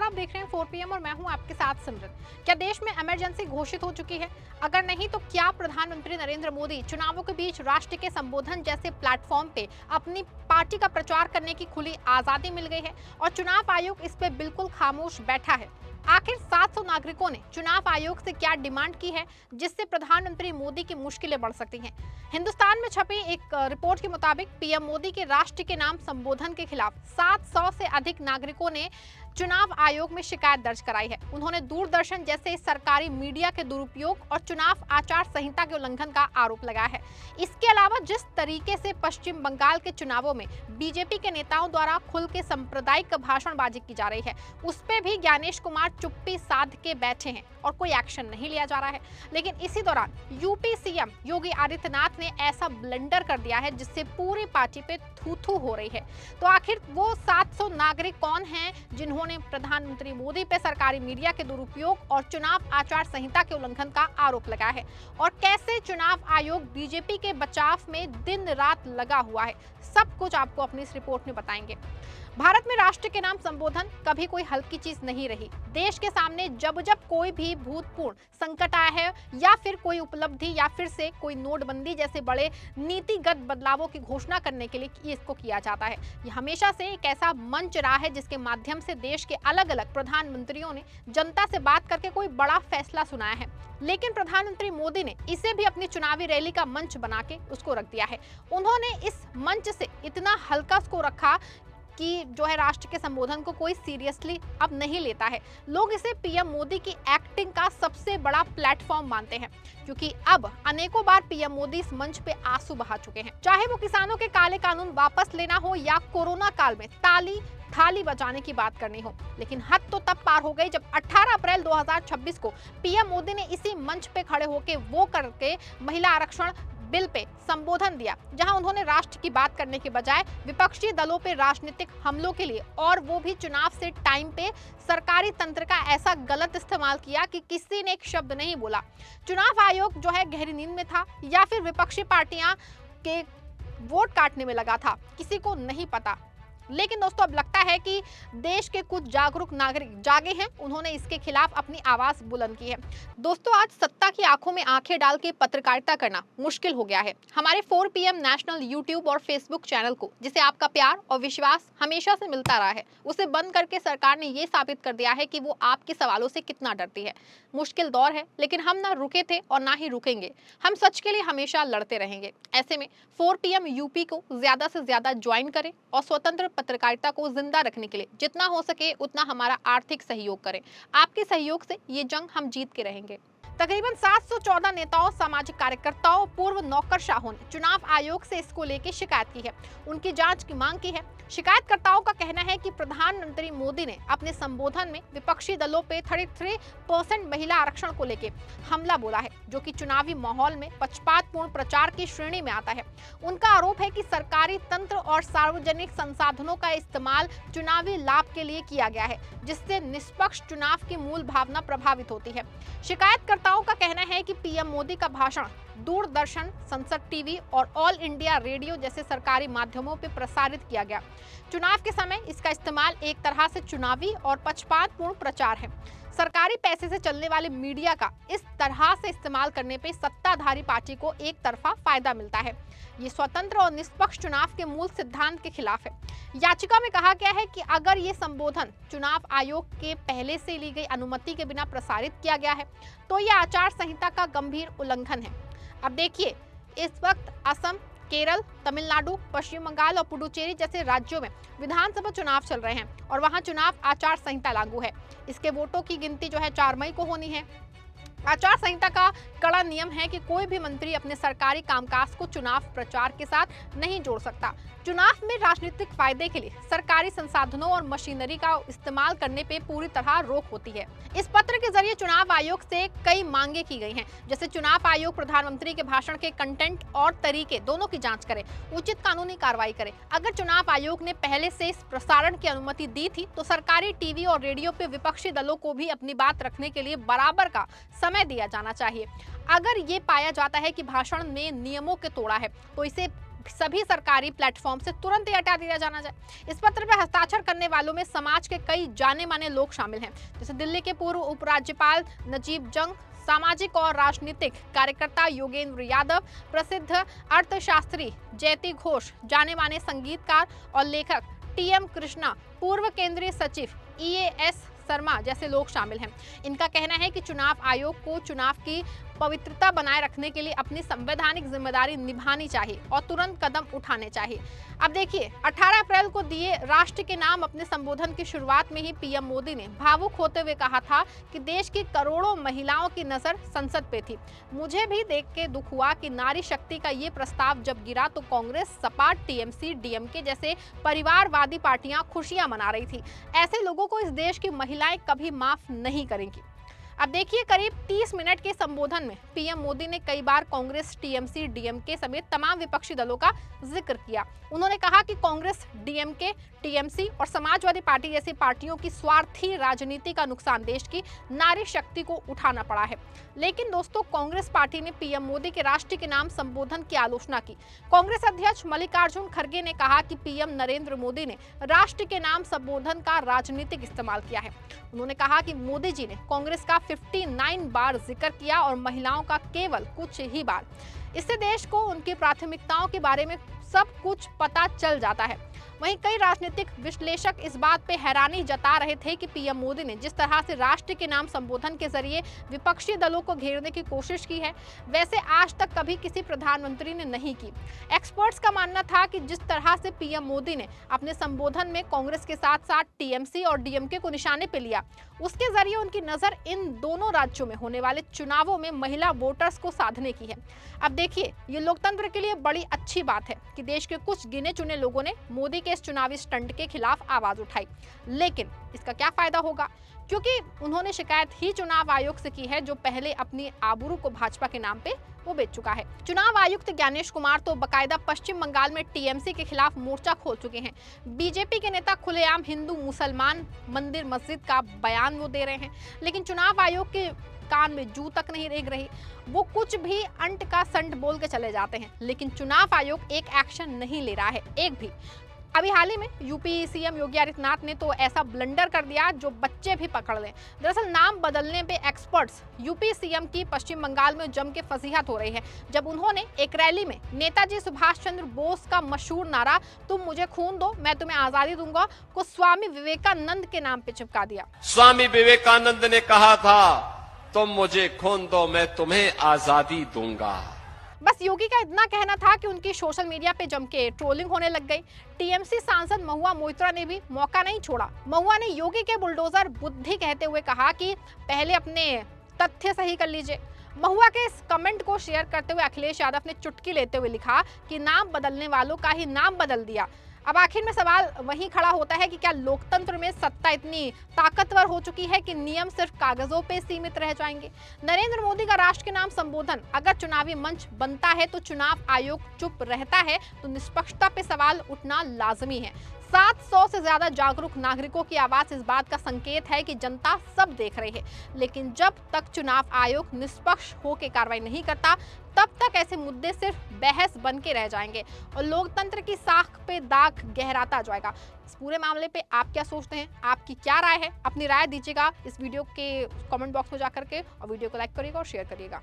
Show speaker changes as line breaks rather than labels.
आप देख रहे हैं 4 पीएम और मैं हूं आपके साथ सिमरन। क्या देश में इमरजेंसी घोषित हो चुकी है? अगर नहीं तो क्या प्रधानमंत्री नरेंद्र मोदी चुनावों के बीच राष्ट्र के संबोधन जैसे प्लेटफॉर्म पे अपनी पार्टी का प्रचार करने की खुली आजादी मिल गई है और चुनाव आयोग इस पे बिल्कुल खामोश बैठा है? आखिर 700 नागरिकों ने चुनाव आयोग से क्या डिमांड की है जिससे प्रधानमंत्री मोदी की मुश्किलें बढ़ सकती हैं? हिंदुस्तान में छपी एक रिपोर्ट के मुताबिक पीएम मोदी के राष्ट्र के नाम संबोधन के खिलाफ 700 से अधिक नागरिकों ने चुनाव आयोग में शिकायत दर्ज कराई है। उन्होंने दूरदर्शन जैसे सरकारी मीडिया के दुरुपयोग और चुनाव आचार संहिता के उल्लंघन का आरोप लगाया है। इसके अलावा जिस तरीके से पश्चिम बंगाल के चुनावों में बीजेपी के नेताओं द्वारा खुल के सांप्रदायिक भाषणबाजी की जा रही है, उस पे भी ज्ञानेश कुमार चुप्पी साध के बैठे हैं और कोई एक्शन नहीं लिया जा रहा है। लेकिन इसी दौरान यूपी सीएम योगी आदित्यनाथ ने ऐसा ब्लंडर कर दिया है जिससे पूरी पार्टी पे थू-थू हो रही है। तो आखिर वो 700 नागरिक कौन हैं जिन्होंने प्रधानमंत्री मोदी पे सरकारी मीडिया के दुरुपयोग और चुनाव आचार संहिता के उल्लंघन का आरोप लगाया है और कैसे चुनाव आयोग बीजेपी के बचाव में दिन रात लगा हुआ है, सब कुछ आपको अपनी इस रिपोर्ट में बताएंगे। भारत में राष्ट्र के नाम संबोधन कभी कोई हल्की चीज नहीं रही। देश के सामने जब जब कोई भी भूतपूर्व संकट आया है या फिर कोई उपलब्धि या फिर से कोई नोटबंदी जैसे बड़े नीतिगत बदलावों की घोषणा करने के लिए इसको किया जाता है। यह हमेशा से एक ऐसा मंच रहा है जिसके माध्यम से देश के अलग अलग प्रधानमंत्रियों ने जनता से बात करके कोई बड़ा फैसला सुनाया है। लेकिन प्रधानमंत्री मोदी ने इसे भी अपनी चुनावी रैली का मंच बना के उसको रख दिया है। उन्होंने इस मंच से इतना हल्का उसको रखा कि जो है राष्ट्र के संबोधन को कोई सीरियसली अब नहीं लेता है। लोग इसे पीएम मोदी की एक्टिंग का सबसे बड़ा प्लेटफॉर्म मानते हैं, क्योंकि अब अनेकों बार पीएम मोदी इस मंच पे आंसू बहा चुके हैं। चाहे वो किसानों के काले कानून वापस लेना हो या कोरोना काल में थाली बजाने की बात करनी हो, लेकिन हद तो तब पार हो गई जब 18 अप्रैल 2026 को पीएम मोदी ने इसी मंच पे खड़े होकर वो करके महिला आरक्षण बिल पे संबोधन दिया, जहां उन्होंने राष्ट्र की बात करने के बजाय विपक्षी दलों पे राजनीतिक हमलों के लिए और वो भी चुनाव से टाइम पे सरकारी तंत्र का ऐसा गलत इस्तेमाल किया कि किसी ने एक शब्द नहीं बोला। चुनाव आयोग जो है गहरी नींद में था या फिर विपक्षी पार्टियां के वोट काटने में लगा था, किसी को नहीं पता। लेकिन दोस्तों अब लगता है कि देश के कुछ जागरूक नागरिक जागे हैं, उन्होंने इसके खिलाफ अपनी आवाज बुलंद की है। दोस्तों आज सत्ता की आंखों में आंखें डाल के पत्रकारिता करना मुश्किल हो गया है। हमारे 4 पीएम नेशनल यूट्यूब और फेसबुक चैनल को, जिसे आपका प्यार और विश्वास हमेशा से मिलता रहा है, उसे बंद करके सरकार ने ये साबित कर दिया है कि वो आपके सवालों से कितना डरती है। मुश्किल दौर है, लेकिन हम ना रुके थे और ना ही रुकेंगे। हम सच के लिए हमेशा लड़ते रहेंगे। ऐसे में 4 पीएम यूपी को ज्यादा से ज्यादा ज्वाइन करें और स्वतंत्र पत्रकारिता को जिंदा रखने के लिए जितना हो सके उतना हमारा आर्थिक सहयोग करें। आपके सहयोग से ये जंग हम जीत के रहेंगे। तकरीबन 714 नेताओं, सामाजिक कार्यकर्ताओं, पूर्व नौकरशाहों ने चुनाव आयोग से इसको लेकर शिकायत की है, उनकी जांच की मांग की है। शिकायतकर्ताओं का कहना है कि प्रधानमंत्री मोदी ने अपने संबोधन में विपक्षी दलों पे 33% महिला आरक्षण को लेकर हमला बोला है, जो कि चुनावी माहौल में पक्षपातपूर्ण प्रचार की श्रेणी में आता है। उनका आरोप है कि सरकारी तंत्र और सार्वजनिक संसाधनों का इस्तेमाल चुनावी लाभ के लिए किया गया है, जिससे निष्पक्ष चुनाव की मूल भावना प्रभावित होती है। शिकायतकर्ताओं का कहना है कि पीएम मोदी का भाषण दूरदर्शन, संसद टीवी और ऑल इंडिया रेडियो जैसे सरकारी माध्यमों पर प्रसारित किया गया। चुनाव के समय इसका इस्तेमाल एक तरह से चुनावी और पक्षपातपूर्ण प्रचार है। सरकारी पैसे से चलने वाले मीडिया का इस तरह से इस्तेमाल करने पे सत्ताधारी पार्टी को एक तरफा फायदा मिलता है। ये स्वतंत्र और निष्पक्ष चुनाव के मूल सिद्धांत के खिलाफ है। याचिका में कहा गया है कि अगर ये संबोधन चुनाव आयोग के पहले से ली गई अनुमति के बिना प्रसारित किया गया है तो यह आचार संहिता का गंभीर उल्लंघन है। अब देखिए, इस वक्त असम, केरल, तमिलनाडु, पश्चिम बंगाल और पुडुचेरी जैसे राज्यों में विधानसभा चुनाव चल रहे हैं और वहां चुनाव आचार संहिता लागू है। इसके वोटों की गिनती जो है 4 मई को होनी है। आचार संहिता का कड़ा नियम है कि कोई भी मंत्री अपने सरकारी कामकाज को चुनाव प्रचार के साथ नहीं जोड़ सकता। चुनाव में राजनीतिक फायदे के लिए सरकारी संसाधनों और मशीनरी का इस्तेमाल करने पे पूरी तरह रोक होती है। इस पत्र के जरिए चुनाव आयोग से कई मांगे की गई हैं, जैसे चुनाव आयोग प्रधानमंत्री के भाषण के कंटेंट और तरीके दोनों की जांच करे, उचित कानूनी कार्रवाई करे। अगर चुनाव आयोग ने पहले से इस प्रसारण की अनुमति दी थी तो सरकारी टीवी और रेडियो पे विपक्षी दलों को भी अपनी बात रखने के लिए बराबर का समय दिया जाना चाहिए। अगर ये पाया जाता है कि भाषण ने नियमों के तोड़ा है तो इसे सभी सरकारी प्लेटफॉर्म से तुरंत ही हटा दिया जाना चाहिए। इस पत्र पर हस्ताक्षर करने वालों में समाज के कई जाने माने लोग शामिल हैं, जैसे दिल्ली के पूर्व उपराज्यपाल नजीब जंग, सामाजिक और राजनीतिक कार्यकर्ता योगेंद्र यादव, प्रसिद्ध अर्थशास्त्री जयति घोष, जाने माने संगीतकार और लेखक टीएम कृष्णा, पूर्व केंद्रीय सचिव ईएएस शर्मा जैसे लोग शामिल हैं। इनका कहना है कि चुनाव आयोग को चुनाव की पवित्रता बनाए रखने के लिए अपनी संवैधानिक जिम्मेदारी निभानी चाहिए और तुरंत कदम उठाने चाहिए। अब देखिए, 18 अप्रैल को दिए राष्ट्र के नाम अपने संबोधन की शुरुआत में ही पीएम मोदी ने भावुक होते हुए कहा था कि देश की करोड़ों महिलाओं की नजर संसद पे थी। मुझे भी देख के दुख हुआ कि नारी शक्ति का ये प्रस्ताव जब गिरा तो कांग्रेस, सपा, टीएमसी, डीएमके जैसे परिवारवादी पार्टियां खुशियां मना रही थी। ऐसे लोगों को इस देश की महिलाएं कभी माफ नहीं करेंगी। अब देखिए, करीब 30 मिनट के संबोधन में पीएम मोदी ने कई बार कांग्रेस, टीएमसी, डीएमके समेत तमाम विपक्षी दलों का जिक्र किया। उन्होंने कहा कि कांग्रेस, डीएमके, टीएमसी और समाजवादी पार्टी जैसी पार्टियों की स्वार्थी राजनीति का नुकसान देश की नारी शक्ति को उठाना पड़ा है। लेकिन दोस्तों, कांग्रेस पार्टी ने पीएम मोदी के राष्ट्र के नाम संबोधन की आलोचना की। कांग्रेस अध्यक्ष मल्लिकार्जुन खड़गे ने कहा कि पीएम नरेंद्र मोदी ने राष्ट्र के नाम संबोधन का राजनीतिक इस्तेमाल किया है। उन्होंने कहा कि मोदी जी ने कांग्रेस का 59 बार जिक्र किया और महिलाओं का केवल कुछ ही बार। इससे देश को उनकी प्राथमिकताओं के बारे में सब कुछ पता चल जाता है। वहीं कई राजनीतिक विश्लेषक इस बात पे हैरानी जता रहे थे कि पीएम मोदी ने जिस तरह से राष्ट्र के नाम संबोधन के जरिए विपक्षी दलों को घेरने की कोशिश की है, वैसे आज तक कभी किसी प्रधानमंत्री ने नहीं की। एक्सपर्ट्स का मानना था कि जिस तरह से पीएम मोदी ने अपने संबोधन में कांग्रेस के साथ साथ टीएमसी और डीएमके को निशाने पे लिया, उसके जरिए उनकी नजर इन दोनों राज्यों में होने वाले चुनावों में महिला वोटर्स को साधने की है। अब देखिए, ये लोकतंत्र के लिए बड़ी अच्छी बात है कि देश के कुछ गिने चुने लोगों ने मोदी के इस चुनावी स्टंट के खिलाफ आवाज उठाई, लेकिन इसका क्या फायदा होगा, क्योंकि उन्होंने शिकायत ही चुनाव आयोग से की है, जो पहले अपनी आबरू को भाजपा के नाम पे वो बेच चुका है। चुनाव आयुक्त ज्ञानेश कुमार तो बकायदा पश्चिम बंगाल में टीएमसी के खिलाफ मोर्चा खोल चुके हैं। बीजेपी के नेता खुलेआम हिंदू मुसलमान मंदिर मस्जिद का बयान वो दे रहे हैं, लेकिन चुनाव आयोग के कान में जू तक नहीं रेंग रही। वो कुछ भी अंट का संट बोल के चले जाते हैं, लेकिन चुनाव आयोग एक एक्शन नहीं ले रहा है, एक भी। अभी हाल ही में यूपी सीएम योगी आदित्यनाथ ने तो ऐसा ब्लंडर कर दिया जो बच्चे भी पकड़ लें। दरअसल नाम बदलने पे एक्सपर्ट्स यूपी सीएम की पश्चिम बंगाल में जम के फजीहत हो रही है, जब उन्होंने एक रैली में नेताजी सुभाष चंद्र बोस का मशहूर नारा "तुम मुझे खून दो, मैं तुम्हें आजादी दूंगा" को स्वामी विवेकानंद के नाम पे चिपका दिया।
स्वामी विवेकानंद ने कहा था, तुम मुझे खून दो, मैं तुम्हें आजादी दूंगा।
बस योगी का इतना कहना था कि उनकी सोशल मीडिया पे जम के ट्रोलिंग होने लग गई। टीएमसी सांसद महुआ मोइत्रा ने भी मौका नहीं छोड़ा। महुआ ने योगी के बुलडोजर बुद्धि कहते हुए कहा कि पहले अपने तथ्य सही कर लीजिए। महुआ के इस कमेंट को शेयर करते हुए अखिलेश यादव ने चुटकी लेते हुए लिखा कि नाम बदलने वालों का ही नाम बदल दिया। अब आखिर में सवाल वही खड़ा होता है कि क्या लोकतंत्र में सत्ता इतनी ताकतवर हो चुकी है कि नियम सिर्फ कागजों पे सीमित रह जाएंगे? नरेंद्र मोदी का राष्ट्र के नाम संबोधन अगर चुनावी मंच बनता है तो चुनाव आयोग चुप रहता है तो निष्पक्षता पे सवाल उठना लाजमी है। 700 से ज्यादा जागरूक नागरिकों की आवाज इस बात का संकेत है कि जनता सब देख रही है, लेकिन जब तक चुनाव आयोग निष्पक्ष होकर कार्रवाई नहीं करता, तब तक ऐसे मुद्दे सिर्फ बहस बन के रह जाएंगे और लोकतंत्र की साख पे दाग गहराता जाएगा। इस पूरे मामले पे आप क्या सोचते हैं? आपकी क्या राय है? अपनी राय दीजिएगा इस वीडियो के कमेंट बॉक्स में जाकर के, और वीडियो को लाइक करिएगा और शेयर करिएगा।